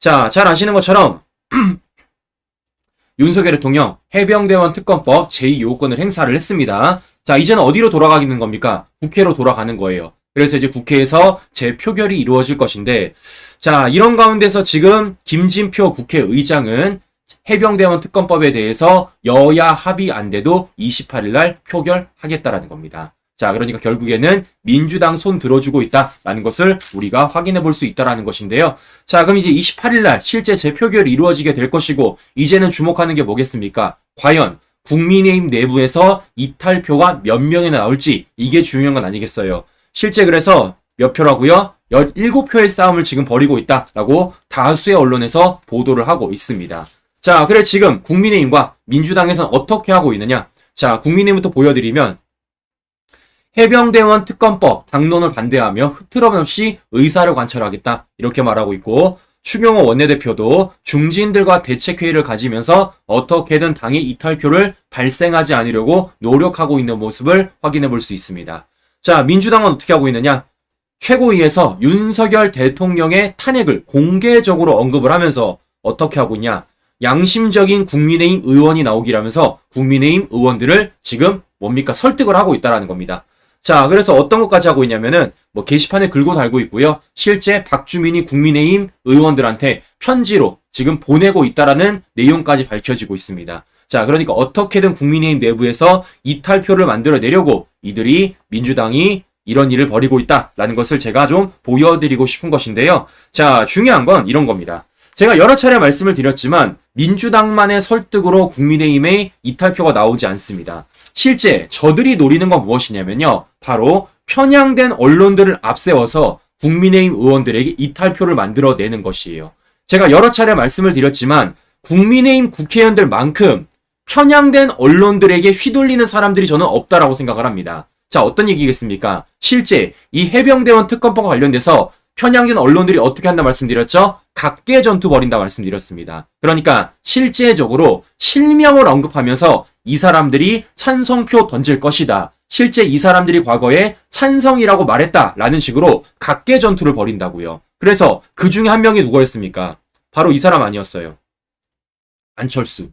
자, 잘 아시는 것처럼 윤석열 대통령 해병대원 특검법 제2요건을 행사를 했습니다. 자, 이제는 어디로 돌아가는 겁니까? 국회로 돌아가는 거예요. 그래서 이제 국회에서 재표결이 이루어질 것인데, 자, 이런 가운데서 지금 김진표 국회의장은 해병대원 특검법에 대해서 여야 합의 안 돼도 28일 날 표결하겠다라는 겁니다. 자, 그러니까 결국에는 민주당 손 들어주고 있다라는 것을 우리가 확인해 볼 수 있다라는 것인데요. 자, 그럼 이제 28일 날 실제 재표결이 이루어지게 될 것이고, 이제는 주목하는 게 뭐겠습니까? 과연 국민의힘 내부에서 이탈표가 몇 명이나 나올지, 이게 중요한 건 아니겠어요. 실제 그래서 몇 표라고요? 17표의 싸움을 지금 벌이고 있다라고 다수의 언론에서 보도를 하고 있습니다. 자, 그래 지금 국민의힘과 민주당에서는 어떻게 하고 있느냐? 자, 국민의힘부터 보여드리면 해병대원 특검법 당론을 반대하며 흐트러짐없이 의사를 관철하겠다 이렇게 말하고 있고, 추경호 원내대표도 중진들과 대책회의를 가지면서 어떻게든 당의 이탈표를 발생하지 않으려고 노력하고 있는 모습을 확인해 볼 수 있습니다. 자, 민주당은 어떻게 하고 있느냐? 최고위에서 윤석열 대통령의 탄핵을 공개적으로 언급을 하면서 어떻게 하고 있냐? 양심적인 국민의힘 의원이 나오기라면서 국민의힘 의원들을 지금 뭡니까? 설득을 하고 있다라는 겁니다. 자, 그래서 어떤 것까지 하고 있냐면은 뭐 게시판에 글고 달고 있고요. 실제 박주민이 국민의힘 의원들한테 편지로 지금 보내고 있다라는 내용까지 밝혀지고 있습니다. 자, 그러니까 어떻게든 국민의힘 내부에서 이탈표를 만들어내려고 이들이 민주당이 이런 일을 벌이고 있다라는 것을 제가 좀 보여드리고 싶은 것인데요. 자, 중요한 건 이런 겁니다. 제가 여러 차례 말씀을 드렸지만 민주당만의 설득으로 국민의힘의 이탈표가 나오지 않습니다. 실제 저들이 노리는 건 무엇이냐면요. 바로 편향된 언론들을 앞세워서 국민의힘 의원들에게 이탈표를 만들어내는 것이에요. 제가 여러 차례 말씀을 드렸지만 국민의힘 국회의원들만큼 편향된 언론들에게 휘둘리는 사람들이 저는 없다라고 생각을 합니다. 자, 어떤 얘기겠습니까? 실제 이 해병대원 특검법과 관련돼서 편향된 언론들이 어떻게 한다 말씀드렸죠? 각계 전투 벌인다 말씀드렸습니다. 그러니까 실제적으로 실명을 언급하면서 이 사람들이 찬성표 던질 것이다. 실제 이 사람들이 과거에 찬성이라고 말했다라는 식으로 각계 전투를 벌인다고요. 그래서 그 중에 한 명이 누구였습니까? 바로 이 사람 아니었어요. 안철수.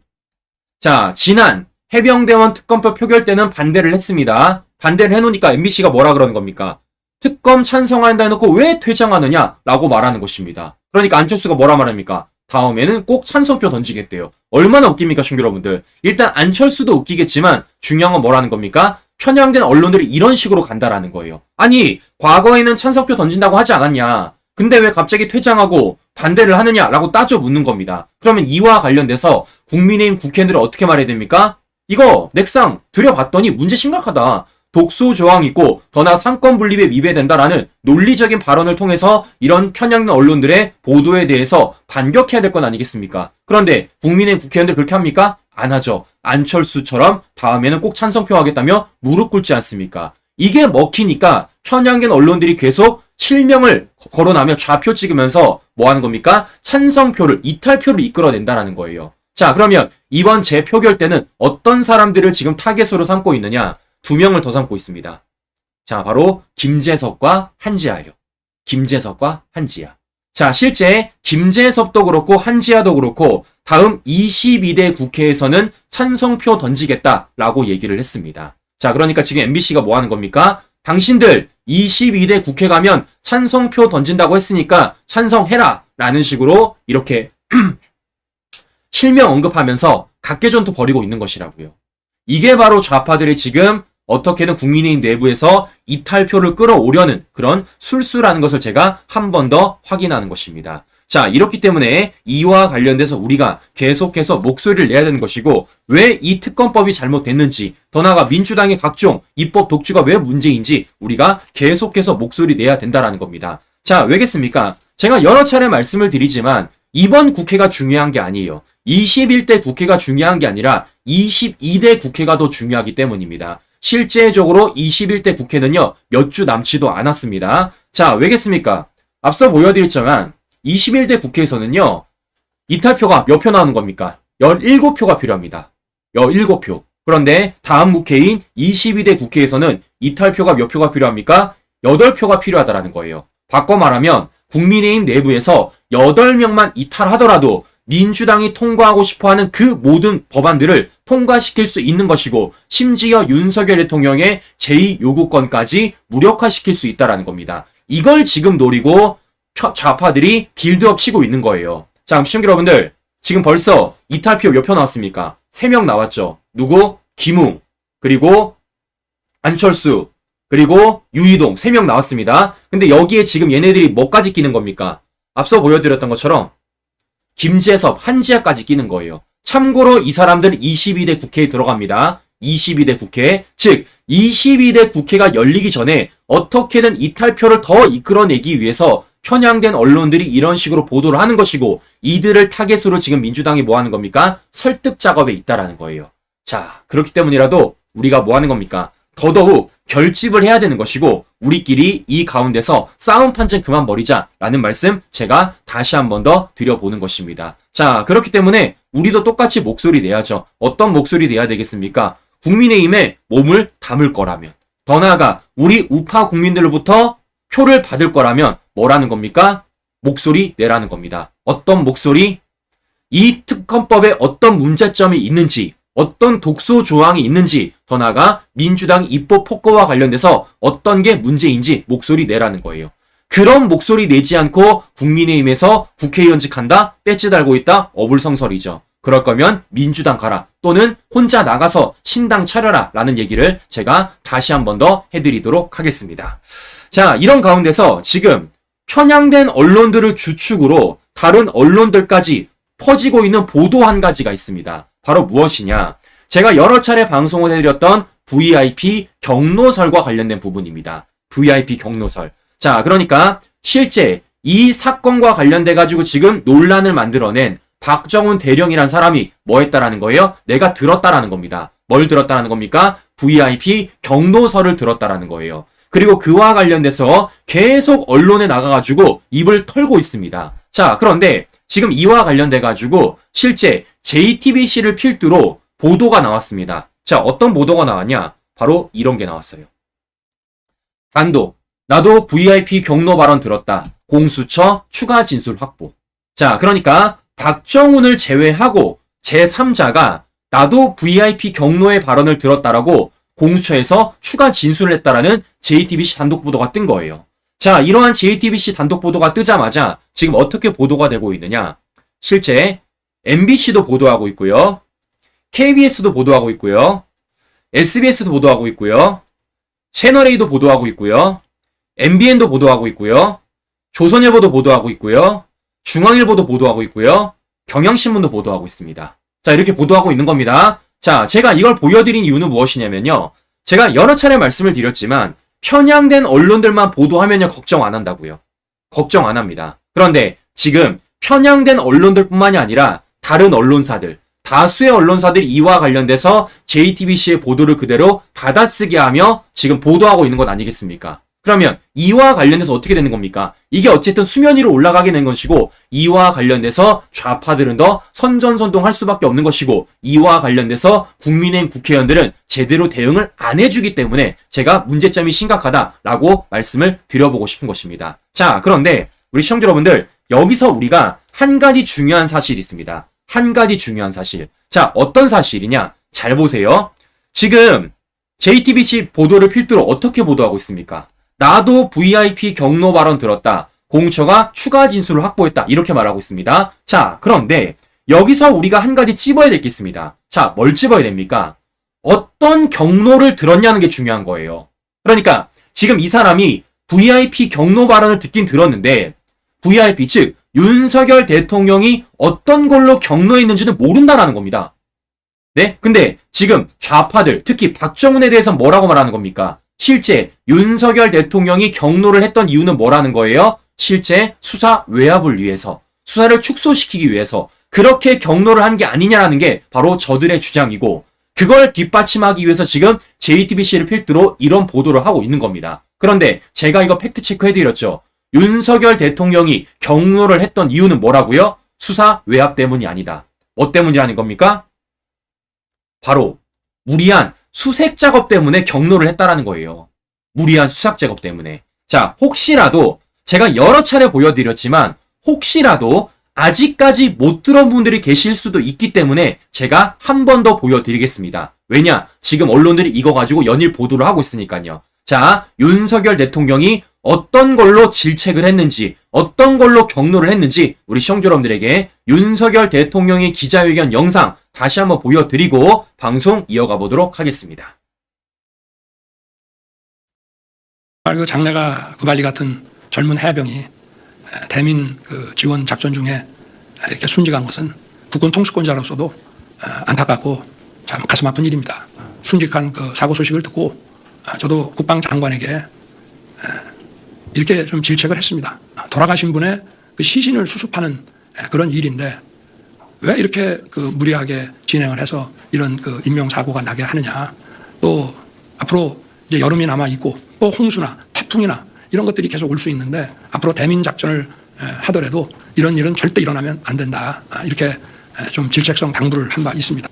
자, 지난 해병대원 특검법 표결 때는 반대를 했습니다. 반대를 해놓으니까 MBC가 뭐라 그러는 겁니까? 특검 찬성한다 해놓고 왜 퇴장하느냐라고 말하는 것입니다. 그러니까 안철수가 뭐라 말합니까? 다음에는 꼭 찬성표 던지겠대요. 얼마나 웃깁니까, 시청자 여러분들? 일단 안철수도 웃기겠지만 중요한 건 뭐라는 겁니까? 편향된 언론들이 이런 식으로 간다라는 거예요. 아니, 과거에는 찬성표 던진다고 하지 않았냐? 근데 왜 갑자기 퇴장하고 반대를 하느냐라고 따져 묻는 겁니다. 그러면 이와 관련돼서 국민의힘 국회의원들은 어떻게 말해야 됩니까? 이거 넥상 들여봤더니 문제 심각하다. 독소 조항 있고 더나 상권 분립에 미배된다라는 논리적인 발언을 통해서 이런 편향된 언론들의 보도에 대해서 반격해야 될 건 아니겠습니까? 그런데 국민의힘 국회의원들 그렇게 합니까? 안 하죠. 안철수처럼 다음에는 꼭 찬성표 하겠다며 무릎 꿇지 않습니까? 이게 먹히니까 편향된 언론들이 계속 실명을 거론하며 좌표 찍으면서 뭐 하는 겁니까? 찬성표를, 이탈표를 이끌어낸다라는 거예요. 자, 그러면 이번 재표결 때는 어떤 사람들을 지금 타겟으로 삼고 있느냐? 두 명을 더 삼고 있습니다. 자, 바로 김재석과 한지아예요. 김재석과 한지아. 자, 실제 김재석도 그렇고 한지아도 그렇고 다음 22대 국회에서는 찬성표 던지겠다라고 얘기를 했습니다. 자, 그러니까 지금 MBC가 뭐 하는 겁니까? 당신들 22대 국회 가면 찬성표 던진다고 했으니까 찬성해라 라는 식으로 이렇게 실명 언급하면서 각계전투 벌이고 있는 것이라고요. 이게 바로 좌파들이 지금 어떻게든 국민의힘 내부에서 이탈표를 끌어오려는 그런 술수라는 것을 제가 한 번 더 확인하는 것입니다. 자, 이렇기 때문에 이와 관련돼서 우리가 계속해서 목소리를 내야 되는 것이고, 왜 이 특검법이 잘못됐는지, 더 나아가 민주당의 각종 입법 독주가 왜 문제인지 우리가 계속해서 목소리 내야 된다라는 겁니다. 자, 왜겠습니까? 제가 여러 차례 말씀을 드리지만 이번 국회가 중요한 게 아니에요. 21대 국회가 중요한 게 아니라 22대 국회가 더 중요하기 때문입니다. 실제적으로 21대 국회는요, 몇 주 남지도 않았습니다. 자, 왜겠습니까? 앞서 보여드렸지만 21대 국회에서는요, 이탈표가 몇 표 나오는 겁니까? 17표가 필요합니다. 17표. 그런데 다음 국회인 22대 국회에서는 이탈표가 몇 표가 필요합니까? 8표가 필요하다라는 거예요. 바꿔 말하면 국민의힘 내부에서 8명만 이탈하더라도 민주당이 통과하고 싶어하는 그 모든 법안들을 통과시킬 수 있는 것이고 심지어 윤석열 대통령의 제2요구권까지 무력화시킬 수 있다는 겁니다. 이걸 지금 노리고 좌파들이 빌드업 치고 있는 거예요. 자, 시청자 여러분들, 지금 벌써 이탈표 몇 표 나왔습니까? 3명 나왔죠. 누구? 김웅, 그리고 안철수, 그리고 유이동 3명 나왔습니다. 근데 여기에 지금 얘네들이 뭐까지 끼는 겁니까? 앞서 보여드렸던 것처럼 김재섭, 한지아까지 끼는 거예요. 참고로 이 사람들은 22대 국회에 들어갑니다. 22대 국회. 즉 22대 국회가 열리기 전에 어떻게든 이탈표를 더 이끌어내기 위해서 편향된 언론들이 이런 식으로 보도를 하는 것이고 이들을 타겟으로 지금 민주당이 뭐 하는 겁니까? 설득 작업에 있다라는 거예요. 자, 그렇기 때문이라도 우리가 뭐 하는 겁니까? 더더욱 결집을 해야 되는 것이고 우리끼리 이 가운데서 싸움 판정 그만 버리자라는 말씀 제가 다시 한 번 더 드려보는 것입니다. 자, 그렇기 때문에 우리도 똑같이 목소리 내야죠. 어떤 목소리 내야 되겠습니까? 국민의힘에 몸을 담을 거라면, 더 나아가 우리 우파 국민들로부터 표를 받을 거라면 뭐라는 겁니까? 목소리 내라는 겁니다. 어떤 목소리? 이 특검법에 어떤 문제점이 있는지, 어떤 독소 조항이 있는지, 더 나아가 민주당 입법 폭거와 관련돼서 어떤 게 문제인지 목소리 내라는 거예요. 그런 목소리 내지 않고 국민의힘에서 국회의원직 한다? 배지 달고 있다? 어불성설이죠. 그럴 거면 민주당 가라, 또는 혼자 나가서 신당 차려라 라는 얘기를 제가 다시 한 번 더 해드리도록 하겠습니다. 자, 이런 가운데서 지금 편향된 언론들을 주축으로 다른 언론들까지 퍼지고 있는 보도 한 가지가 있습니다. 바로 무엇이냐? 제가 여러 차례 방송을 해드렸던 VIP 경로설과 관련된 부분입니다. VIP 경로설. 자, 그러니까 실제 이 사건과 관련돼 가지고 지금 논란을 만들어낸 박정훈 대령이란 사람이 뭐 했다라는 거예요? 내가 들었다라는 겁니다. 뭘 들었다라는 겁니까? VIP 경로설을 들었다라는 거예요. 그리고 그와 관련돼서 계속 언론에 나가가지고 입을 털고 있습니다. 자, 그런데 지금 이와 관련돼가지고 실제 JTBC를 필두로 보도가 나왔습니다. 자, 어떤 보도가 나왔냐? 바로 이런 게 나왔어요. 단독, 나도 VIP 경로 발언 들었다. 공수처 추가 진술 확보. 자, 그러니까 박정훈을 제외하고 제3자가 나도 VIP 경로의 발언을 들었다라고 공수처에서 추가 진술을 했다라는 JTBC 단독 보도가 뜬 거예요. 자, 이러한 JTBC 단독 보도가 뜨자마자 지금 어떻게 보도가 되고 있느냐? 실제 MBC도 보도하고 있고요. KBS도 보도하고 있고요. SBS도 보도하고 있고요. 채널A도 보도하고 있고요. MBN도 보도하고 있고요. 조선일보도 보도하고 있고요. 중앙일보도 보도하고 있고요. 경향신문도 보도하고 있습니다. 자, 이렇게 보도하고 있는 겁니다. 자, 제가 이걸 보여드린 이유는 무엇이냐면요. 제가 여러 차례 말씀을 드렸지만 편향된 언론들만 보도하면요 걱정 안 한다고요. 걱정 안 합니다. 그런데 지금 편향된 언론들뿐만이 아니라 다른 언론사들, 다수의 언론사들이 이와 관련돼서 JTBC의 보도를 그대로 받아쓰게 하며 지금 보도하고 있는 것 아니겠습니까? 그러면 이와 관련돼서 어떻게 되는 겁니까? 이게 어쨌든 수면 위로 올라가게 된 것이고 이와 관련돼서 좌파들은 더 선전선동할 수밖에 없는 것이고 이와 관련돼서 국민의힘 국회의원들은 제대로 대응을 안 해주기 때문에 제가 문제점이 심각하다라고 말씀을 드려보고 싶은 것입니다. 자, 그런데 우리 시청자 여러분들, 여기서 우리가 한 가지 중요한 사실이 있습니다. 한 가지 중요한 사실. 자, 어떤 사실이냐? 잘 보세요. 지금 JTBC 보도를 필두로 어떻게 보도하고 있습니까? 나도 VIP 경로 발언 들었다. 공처가 추가 진술을 확보했다. 이렇게 말하고 있습니다. 자, 그런데 여기서 우리가 한 가지 찝어야 될 게 있습니다. 자, 뭘 찝어야 됩니까? 어떤 경로를 들었냐는 게 중요한 거예요. 그러니까 지금 이 사람이 VIP 경로 발언을 듣긴 들었는데 VIP, 즉 윤석열 대통령이 어떤 걸로 경로했는지는 모른다라는 겁니다. 네? 근데 지금 좌파들, 특히 박정훈에 대해서 뭐라고 말하는 겁니까? 실제 윤석열 대통령이 경로를 했던 이유는 뭐라는 거예요? 실제 수사 외압을 위해서, 수사를 축소시키기 위해서 그렇게 경로를 한 게 아니냐라는 게 바로 저들의 주장이고, 그걸 뒷받침하기 위해서 지금 JTBC를 필두로 이런 보도를 하고 있는 겁니다. 그런데 제가 이거 팩트체크 해드렸죠. 윤석열 대통령이 경로를 했던 이유는 뭐라고요? 수사 외압 때문이 아니다. 뭐 때문이라는 겁니까? 바로 무리한 수색 작업 때문에 경로를 했다라는 거예요. 무리한 수색 작업 때문에. 자, 혹시라도 제가 여러 차례 보여드렸지만 혹시라도 아직까지 못 들은 분들이 계실 수도 있기 때문에 제가 한 번 더 보여드리겠습니다. 왜냐? 지금 언론들이 이거 가지고 연일 보도를 하고 있으니까요. 자, 윤석열 대통령이 어떤 걸로 질책을 했는지, 어떤 걸로 경로를 했는지 우리 시청자 여러분들에게 윤석열 대통령의 기자회견 영상 다시 한번 보여드리고 방송 이어가 보도록 하겠습니다. 그 장래가 구발리 같은 젊은 해병이 대민 지원 작전 중에 이렇게 순직한 것은 국군 통수권자로서도 안타깝고 참 가슴 아픈 일입니다. 순직한 그 사고 소식을 듣고 저도 국방장관에게 이렇게 좀 질책을 했습니다. 돌아가신 분의 그 시신을 수습하는 그런 일인데 왜 이렇게 무리하게 진행을 해서 이런 인명사고가 나게 하느냐. 또 앞으로 이제 여름이 남아 있고 또 홍수나 태풍이나 이런 것들이 계속 올 수 있는데 앞으로 대민 작전을 하더라도 이런 일은 절대 일어나면 안 된다. 이렇게 좀 질책성 당부를 한 바 있습니다.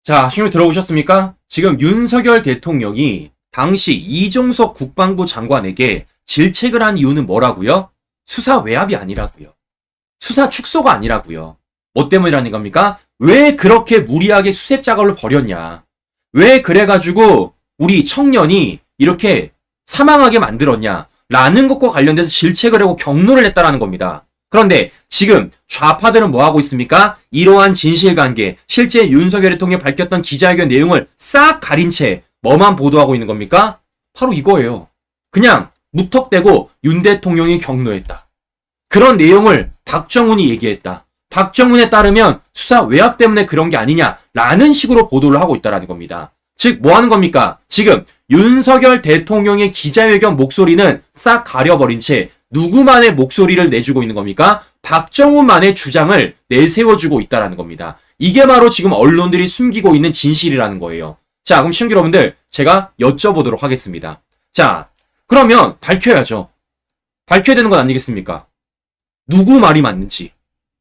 자, 시청자 들어보셨습니까? 지금 윤석열 대통령이 당시 이종석 국방부 장관에게 질책을 한 이유는 뭐라고요? 수사 외압이 아니라고요. 수사 축소가 아니라고요. 뭐 때문이라는 겁니까? 왜 그렇게 무리하게 수색 작업을 벌였냐? 왜 그래가지고 우리 청년이 이렇게 사망하게 만들었냐? 라는 것과 관련돼서 질책을 하고 경로를 냈다라는 겁니다. 그런데 지금 좌파들은 뭐 하고 있습니까? 이러한 진실관계, 실제 윤석열 대통령이 밝혔던 기자회견 내용을 싹 가린 채 뭐만 보도하고 있는 겁니까? 바로 이거예요. 그냥 무턱대고 윤 대통령이 경로했다. 그런 내용을 박정훈이 얘기했다. 박정훈에 따르면 수사 외압 때문에 그런 게 아니냐라는 식으로 보도를 하고 있다는 겁니다. 즉, 뭐 하는 겁니까? 지금 윤석열 대통령의 기자회견 목소리는 싹 가려버린 채 누구만의 목소리를 내주고 있는 겁니까? 박정훈만의 주장을 내세워주고 있다는 겁니다. 이게 바로 지금 언론들이 숨기고 있는 진실이라는 거예요. 자, 그럼 시청자 여러분들 제가 여쭤보도록 하겠습니다. 자, 그러면 밝혀야죠. 밝혀야 되는 건 아니겠습니까? 누구 말이 맞는지,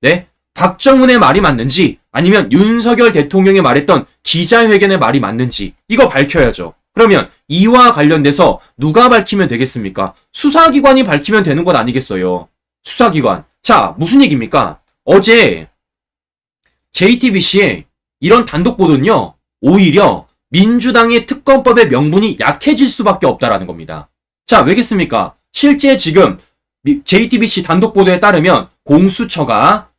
네? 박정훈의 말이 맞는지 아니면 윤석열 대통령이 말했던 기자회견의 말이 맞는지 이거 밝혀야죠. 그러면 이와 관련돼서 누가 밝히면 되겠습니까? 수사기관이 밝히면 되는 건 아니겠어요. 수사기관. 자, 무슨 얘기입니까? 어제 JTBC에 이런 단독 보도는요. 오히려 민주당의 특검법의 명분이 약해질 수밖에 없다라는 겁니다. 자, 왜겠습니까? 실제 지금 JTBC 단독 보도에 따르면 공수처가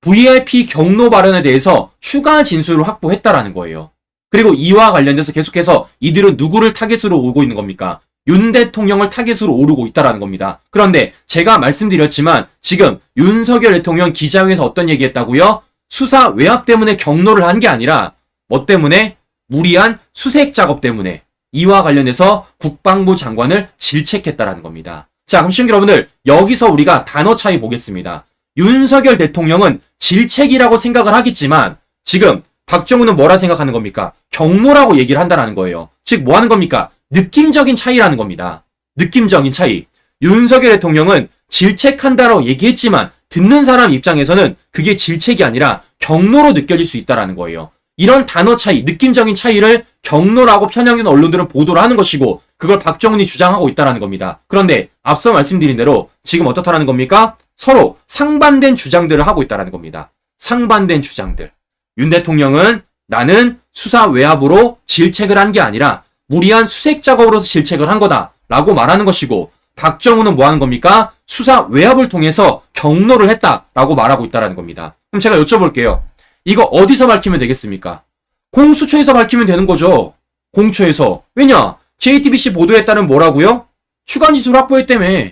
VIP 경로 발언에 대해서 추가 진술을 확보했다라는 거예요. 그리고 이와 관련돼서 계속해서 이들은 누구를 타겟으로 오고 있는 겁니까? 윤 대통령을 타겟으로 오르고 있다라는 겁니다. 그런데 제가 말씀드렸지만 지금 윤석열 대통령 기자회견에서 어떤 얘기했다고요? 수사 외압 때문에 경로를 한 게 아니라 뭐 때문에? 무리한 수색 작업 때문에 이와 관련해서 국방부 장관을 질책했다라는 겁니다. 자, 그럼 시청자 여러분들 여기서 우리가 단어 차이 보겠습니다. 윤석열 대통령은 질책이라고 생각을 하겠지만 지금 박정훈은 뭐라 생각하는 겁니까? 경로라고 얘기를 한다는 거예요. 즉, 뭐 하는 겁니까? 느낌적인 차이라는 겁니다. 느낌적인 차이. 윤석열 대통령은 질책한다라고 얘기했지만 듣는 사람 입장에서는 그게 질책이 아니라 경로로 느껴질 수 있다는 거예요. 이런 단어 차이, 느낌적인 차이를 경로라고 편향된 언론들은 보도를 하는 것이고 그걸 박정훈이 주장하고 있다는 겁니다. 그런데 앞서 말씀드린 대로 지금 어떻다라는 겁니까? 서로 상반된 주장들을 하고 있다는 겁니다. 상반된 주장들. 윤 대통령은 나는 수사 외압으로 질책을 한 게 아니라 무리한 수색 작업으로서 질책을 한 거다라고 말하는 것이고 박정훈은 뭐 하는 겁니까? 수사 외압을 통해서 경로를 했다라고 말하고 있다는 겁니다. 그럼 제가 여쭤볼게요. 이거 어디서 밝히면 되겠습니까? 공수처에서 밝히면 되는 거죠. 공처에서. 왜냐? JTBC 보도에 따른 뭐라고요? 추가 진술 확보했다며.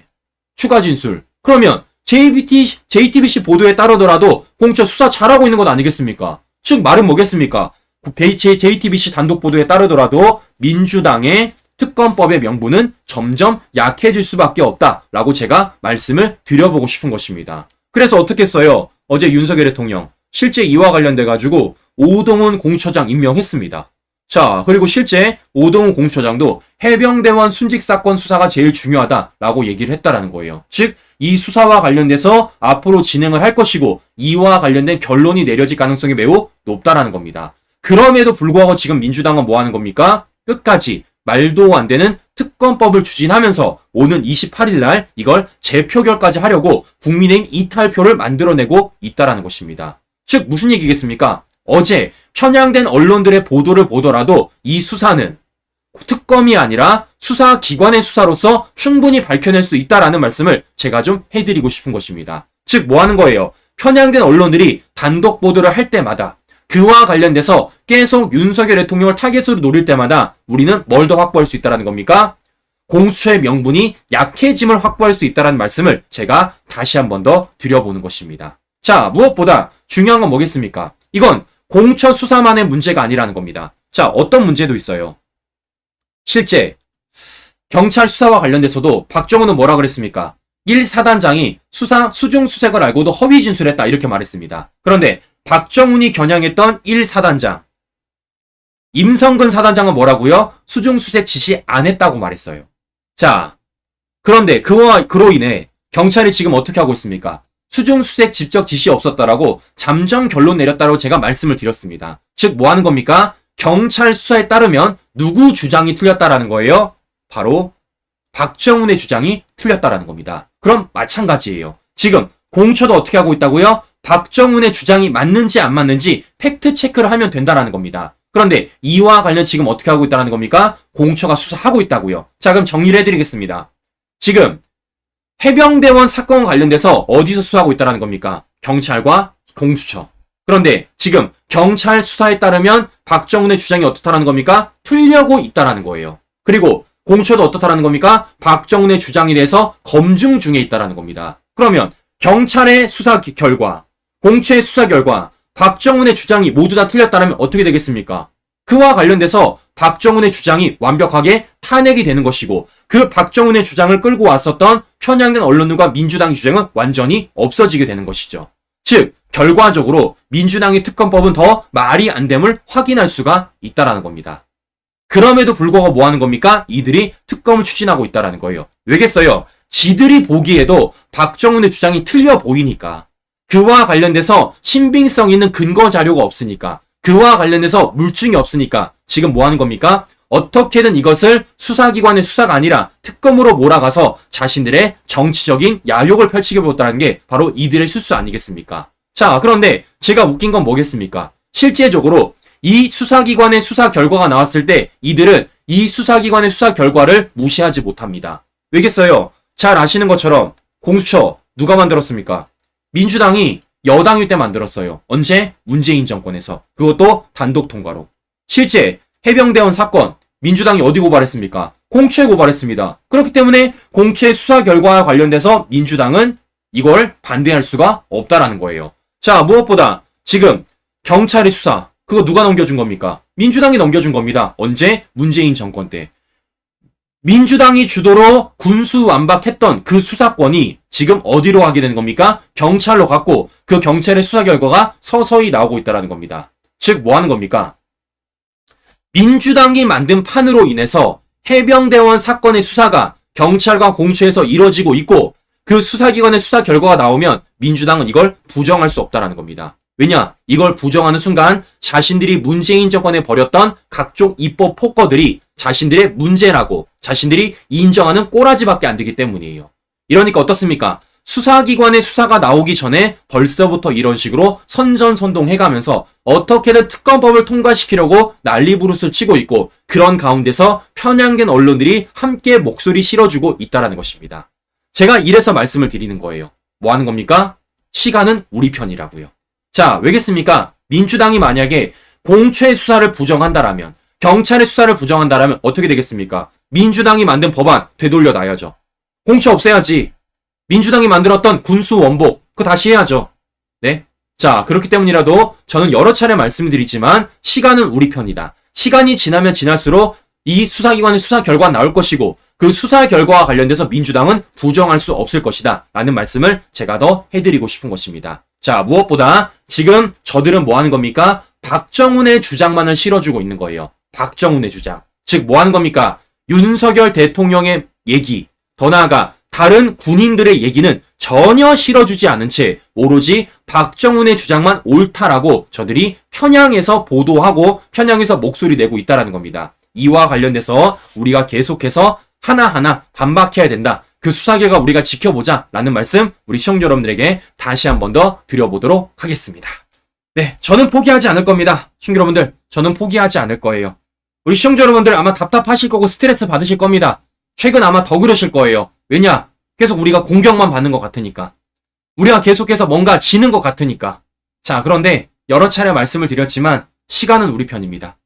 추가 진술. 그러면 JTBC 보도에 따르더라도 공처 수사 잘하고 있는 건 아니겠습니까? 즉 말은 뭐겠습니까? JTBC 단독 보도에 따르더라도 민주당의 특검법의 명분은 점점 약해질 수밖에 없다라고 제가 말씀을 드려보고 싶은 것입니다. 그래서 어떻게 했어요? 어제 윤석열 대통령 실제 이와 관련돼가지고 오동훈 공처장 임명했습니다. 자, 그리고 실제 오동훈 공처장도 해병대원 순직 사건 수사가 제일 중요하다라고 얘기를 했다라는 거예요. 즉, 이 수사와 관련돼서 앞으로 진행을 할 것이고 이와 관련된 결론이 내려질 가능성이 매우 높다라는 겁니다. 그럼에도 불구하고 지금 민주당은 뭐 하는 겁니까? 끝까지 말도 안 되는 특검법을 추진하면서 오는 28일 날 이걸 재표결까지 하려고 국민의힘 이탈표를 만들어내고 있다라는 것입니다. 즉 무슨 얘기겠습니까? 어제 편향된 언론들의 보도를 보더라도 이 수사는 특검이 아니라 수사기관의 수사로서 충분히 밝혀낼 수 있다라는 말씀을 제가 좀 해드리고 싶은 것입니다. 즉 뭐 하는 거예요? 편향된 언론들이 단독 보도를 할 때마다 그와 관련돼서 계속 윤석열 대통령을 타겟으로 노릴 때마다 우리는 뭘 더 확보할 수 있다는 겁니까? 공수처의 명분이 약해짐을 확보할 수 있다는 말씀을 제가 다시 한 번 더 드려보는 것입니다. 자, 무엇보다 중요한 건 뭐겠습니까? 이건 공처 수사만의 문제가 아니라는 겁니다. 자, 어떤 문제도 있어요. 실제 경찰 수사와 관련돼서도 박정훈은 뭐라 그랬습니까? 1사단장이 수중 수색을 알고도 허위 진술했다 이렇게 말했습니다. 그런데 박정훈이 겨냥했던 1사단장 임성근 사단장은 뭐라고요? 수중 수색 지시 안 했다고 말했어요. 자, 그런데 그로 인해 경찰이 지금 어떻게 하고 있습니까? 수중 수색 직접 지시 없었다라고 잠정 결론 내렸다고 제가 말씀을 드렸습니다. 즉 뭐 하는 겁니까? 경찰 수사에 따르면 누구 주장이 틀렸다라는 거예요? 바로 박정훈의 주장이 틀렸다라는 겁니다. 그럼 마찬가지예요. 지금 공처도 어떻게 하고 있다고요? 박정훈의 주장이 맞는지 안 맞는지 팩트 체크를 하면 된다라는 겁니다. 그런데 이와 관련 지금 어떻게 하고 있다는 겁니까? 공처가 수사하고 있다고요. 자, 그럼 정리를 해드리겠습니다. 지금 해병대원 사건 관련돼서 어디서 수사하고 있다는 겁니까? 경찰과 공수처. 그런데 지금 경찰 수사에 따르면 박정훈의 주장이 어떻다라는 겁니까? 틀려고 있다라는 거예요. 그리고 공처도 어떻다라는 겁니까? 박정훈의 주장에 대해서 검증 중에 있다라는 겁니다. 그러면 경찰의 수사 결과, 공처의 수사 결과, 박정훈의 주장이 모두 다 틀렸다면 어떻게 되겠습니까? 그와 관련돼서 박정훈의 주장이 완벽하게 탄핵이 되는 것이고 그 박정훈의 주장을 끌고 왔었던 편향된 언론들과 민주당의 주장은 완전히 없어지게 되는 것이죠. 즉 결과적으로 민주당의 특검법은 더 말이 안 됨을 확인할 수가 있다라는 겁니다. 그럼에도 불구하고 뭐 하는 겁니까? 이들이 특검을 추진하고 있다라는 거예요. 왜겠어요? 지들이 보기에도 박정훈의 주장이 틀려 보이니까 그와 관련돼서 신빙성 있는 근거 자료가 없으니까 그와 관련돼서 물증이 없으니까 지금 뭐 하는 겁니까? 어떻게든 이것을 수사기관의 수사가 아니라 특검으로 몰아가서 자신들의 정치적인 야욕을 펼치게 보였다는 게 바로 이들의 실수 아니겠습니까? 자, 그런데 제가 웃긴 건 뭐겠습니까? 실제적으로 이 수사기관의 수사 결과가 나왔을 때 이들은 이 수사기관의 수사 결과를 무시하지 못합니다. 왜겠어요? 잘 아시는 것처럼 공수처 누가 만들었습니까? 민주당이 여당일 때 만들었어요. 언제? 문재인 정권에서. 그것도 단독 통과로. 실제 해병대원 사건 민주당이 어디 고발했습니까? 공처에 고발했습니다. 그렇기 때문에 공처의 수사 결과와 관련돼서 민주당은 이걸 반대할 수가 없다라는 거예요. 자, 무엇보다 지금 경찰의 수사 그거 누가 넘겨준 겁니까? 민주당이 넘겨준 겁니다. 언제? 문재인 정권 때. 민주당이 주도로 군수완박했던 그 수사권이 지금 어디로 가게 되는 겁니까? 경찰로 갔고 그 경찰의 수사 결과가 서서히 나오고 있다는 겁니다. 즉 뭐 하는 겁니까? 민주당이 만든 판으로 인해서 해병대원 사건의 수사가 경찰과 공수처에서 이뤄지고 있고 그 수사기관의 수사 결과가 나오면 민주당은 이걸 부정할 수 없다는 겁니다. 왜냐? 이걸 부정하는 순간 자신들이 문재인 정권에 벌였던 각종 입법 폭거들이 자신들의 문제라고 자신들이 인정하는 꼬라지밖에 안 되기 때문이에요. 이러니까 어떻습니까? 수사기관의 수사가 나오기 전에 벌써부터 이런 식으로 선전선동해가면서 어떻게든 특검법을 통과시키려고 난리부르스를 치고 있고 그런 가운데서 편향된 언론들이 함께 목소리 실어주고 있다는 것입니다. 제가 이래서 말씀을 드리는 거예요. 뭐 하는 겁니까? 시간은 우리 편이라고요. 자, 왜겠습니까? 민주당이 만약에 공처의 수사를 부정한다라면 경찰의 수사를 부정한다라면 어떻게 되겠습니까? 민주당이 만든 법안 되돌려 놔야죠. 공처 없애야지. 민주당이 만들었던 군수 원복 그거 다시 해야죠. 네? 자, 그렇기 때문이라도 저는 여러 차례 말씀드리지만 시간은 우리 편이다. 시간이 지나면 지날수록 이 수사기관의 수사 결과가 나올 것이고 그 수사 결과와 관련돼서 민주당은 부정할 수 없을 것이다 라는 말씀을 제가 더 해드리고 싶은 것입니다. 자, 무엇보다 지금 저들은 뭐 하는 겁니까? 박정훈의 주장만을 실어주고 있는 거예요. 박정훈의 주장. 즉 뭐 하는 겁니까? 윤석열 대통령의 얘기, 더 나아가 다른 군인들의 얘기는 전혀 실어주지 않은 채 오로지 박정훈의 주장만 옳다라고 저들이 편향해서 보도하고 편향해서 목소리 내고 있다는 겁니다. 이와 관련돼서 우리가 계속해서 하나하나 반박해야 된다. 그 수사 결과 우리가 지켜보자 라는 말씀 우리 시청자 여러분들에게 다시 한 번 더 드려보도록 하겠습니다. 네, 저는 포기하지 않을 겁니다. 시청자 여러분들, 저는 포기하지 않을 거예요. 우리 시청자 여러분들 아마 답답하실 거고 스트레스 받으실 겁니다. 최근 아마 더 그러실 거예요. 왜냐? 계속 우리가 공격만 받는 것 같으니까. 우리가 계속해서 뭔가 지는 것 같으니까. 자, 그런데 여러 차례 말씀을 드렸지만 시간은 우리 편입니다.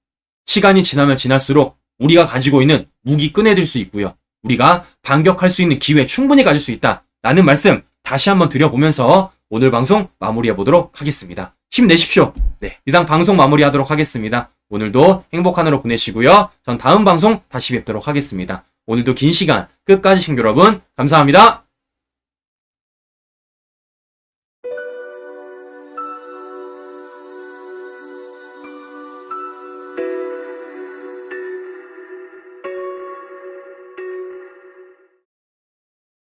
시간이 지나면 지날수록 우리가 가지고 있는 무기 꺼내들 수 있고요. 우리가 반격할 수 있는 기회 충분히 가질 수 있다. 라는 말씀 다시 한번 드려보면서 오늘 방송 마무리해보도록 하겠습니다. 힘내십시오. 네, 이상 방송 마무리하도록 하겠습니다. 오늘도 행복한 하루 보내시고요. 전 다음 방송 다시 뵙도록 하겠습니다. 오늘도 긴 시간 끝까지 시청자 여러분 감사합니다.